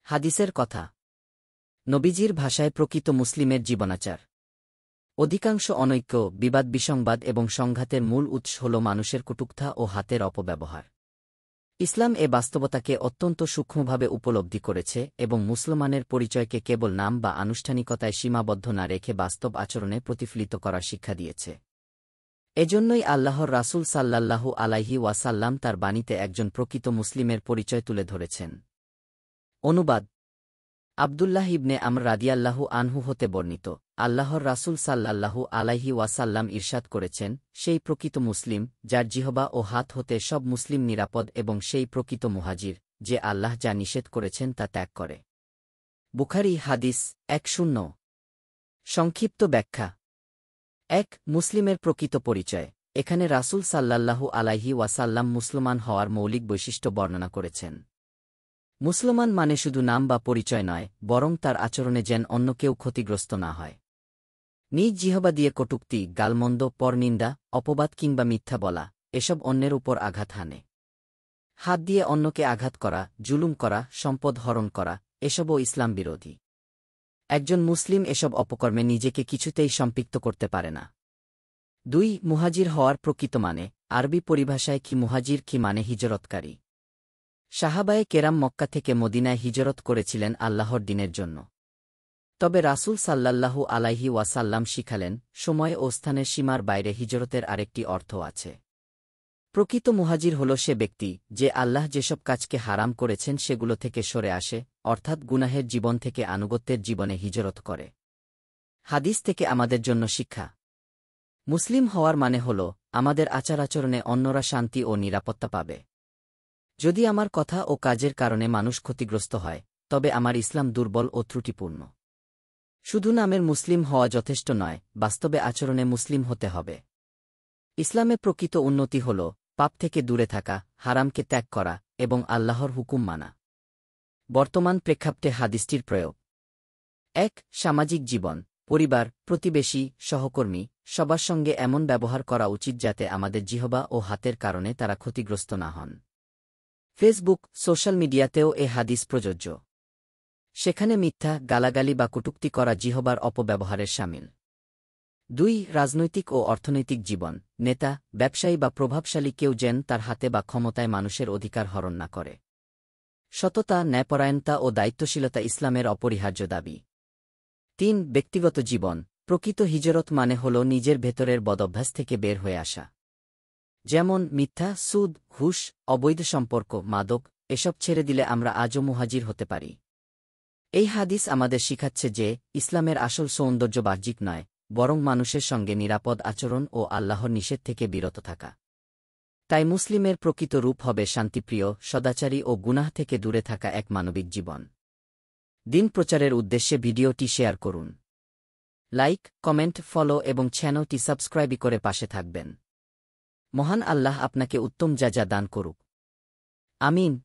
হাদিসের কথা। নবীজির ভাষায় প্রকৃত মুসলিমের জীবনাচার। অধিকাংশ অনৈক্য, বিবাদ, বিসংবাদ এবং সংঘাতের মূল উৎস হল মানুষের কটূক্তা ও হাতের অপব্যবহার। ইসলাম এ বাস্তবতাকে অত্যন্ত সূক্ষ্মভাবে উপলব্ধি করেছে এবং মুসলমানের পরিচয়কে কেবল নাম বা আনুষ্ঠানিকতায় সীমাবদ্ধ না রেখে বাস্তব আচরণে প্রতিফলিত করার শিক্ষা দিয়েছে। এজন্যই আল্লাহর রাসূল সাল্লাল্লাহু আলাইহি ওয়াসাল্লাম তার বাণীতে একজন প্রকৃত মুসলিমের পরিচয় তুলে ধরেছেন। অনুবাদ আব্দুল্লাহ ইবনে আমর রাদিয়াল্লাহু আনহু হতে বর্ণিত, আল্লাহর রাসূল সাল্লাল্লাহু আলাইহি ওয়াসাল্লাম ইরশাদ করেছেন, সেই প্রকৃত মুসলিম যার জিহবা ও হাত হতে সব মুসলিম নিরাপদ এবং সেই প্রকৃত মুহাজির যে আল্লাহ যা নিষেধ করেছেন তা ত্যাগ করে। বুখারী হাদিস ১০। সংক্ষিপ্ত ব্যাখ্যা। ১. মুসলিমের প্রকৃত পরিচয়। এখানে রাসূল সাল্লাল্লাহু আলাইহি ওয়াসাল্লাম মুসলমান হওয়ার মৌলিক বৈশিষ্ট্য বর্ণনা করেছেন। মুসলমান মানে শুধু নাম বা পরিচয় নয়, বরং তার আচরণে যেন অন্য কেউ ক্ষতিগ্রস্ত না হয়। নিজ জিহবা দিয়ে কটূক্তি, গালমন্দ, পরনিন্দা, অপবাদ কিংবা মিথ্যা বলা, এসব অন্যের উপর আঘাত হানে। হাত দিয়ে অন্যকে আঘাত করা, জুলুম করা, সম্পদ হরণ করা, এসবও ইসলাম বিরোধী। একজন মুসলিম এসব অপকর্মে নিজেকে কিছুতেই সম্পৃক্ত করতে পারে না। ২. মুহাজির হওয়ার প্রকৃত মানে। আরবি পরিভাষায় কি মুহাজির কি মানে হিজরতকারী। সাহাবায়ে কেরাম মক্কা থেকে মদিনায় হিজরত করেছিলেন আল্লাহর দ্বীনের জন্য। তবে রাসূল সাল্লাল্লাহু আলাইহি ওয়াসাল্লাম শিখালেন, সময় ও স্থানের সীমার বাইরে হিজরতের আরেকটি অর্থ আছে। প্রকৃত মুহাজির হল সে ব্যক্তি যে আল্লাহ যেসব কাজকে হারাম করেছেন সেগুলো থেকে সরে আসে, অর্থাৎ গুনাহের জীবন থেকে আনুগত্যের জীবনে হিজরত করে। হাদিস থেকে আমাদের জন্য শিক্ষা। মুসলিম হওয়ার মানে হল আমাদের আচার-আচরণে অন্যরা শান্তি ও নিরাপত্তা পাবে। যদি আমার কথা ও কাজের কারণে মানুষ ক্ষতিগ্রস্ত হয়, তবে আমার ইসলাম দুর্বল ও ত্রুটিপূর্ণ। শুধু নামের মুসলিম হওয়া যথেষ্ট নয়, বাস্তবে আচরণে মুসলিম হতে হবে। ইসলামে প্রকৃত উন্নতি হল পাপ থেকে দূরে থাকা, হারামকে ত্যাগ করা এবং আল্লাহর হুকুম মানা। বর্তমান প্রেক্ষাপটে হাদিসটির প্রয়োগ। ১. সামাজিক জীবন। পরিবার, প্রতিবেশী, সহকর্মী সবার সঙ্গে এমন ব্যবহার করা উচিত যাতে আমাদের জিহবা ও হাতের কারণে তারা ক্ষতিগ্রস্ত না হন। ফেসবুক, সোশ্যাল মিডিয়াতেও এ হাদিস প্রযোজ্য। সেখানে মিথ্যা, গালাগালি বা কটূক্তি করা জিহবার অপব্যবহারের শামিল। ২. রাজনৈতিক ও অর্থনৈতিক জীবন। নেতা, ব্যবসায়ী বা প্রভাবশালী কেউ যেন তার হাতে বা ক্ষমতায় মানুষের অধিকার হরণ না করে। সততা, ন্যায়পরায়ণতা ও দায়িত্বশীলতা ইসলামের অপরিহার্য দাবি। ৩. ব্যক্তিগত জীবন। প্রকৃত হিজরত মানে হল নিজের ভেতরের বদভ্যাস থেকে বের হয়ে আসা। যেমন মিথ্যা, সুদ, ঘুষ, অবৈধ সম্পর্ক, মাদক এসব ছেড়ে দিলে আমরা আজও মুহাজির হতে পারি। এই হাদিস আমাদের শিখাচ্ছে যে ইসলামের আসল সৌন্দর্য বাহ্যিক নয়, বরং মানুষের সঙ্গে নিরাপদ আচরণ ও আল্লাহর নিষেধ থেকে বিরত থাকা। তাই মুসলিমের প্রকৃত রূপ হবে শান্তিপ্রিয়, সদাচারী ও গুনাহ থেকে দূরে থাকা এক মানবিক জীবন। দিন প্রচারের উদ্দেশ্যে ভিডিওটি শেয়ার করুন। লাইক, কমেন্ট, ফলো এবং চ্যানেলটি সাবস্ক্রাইব করে পাশে থাকবেন। মহান আল্লাহ আপনাকে উত্তম যা দান করুক। আমিন।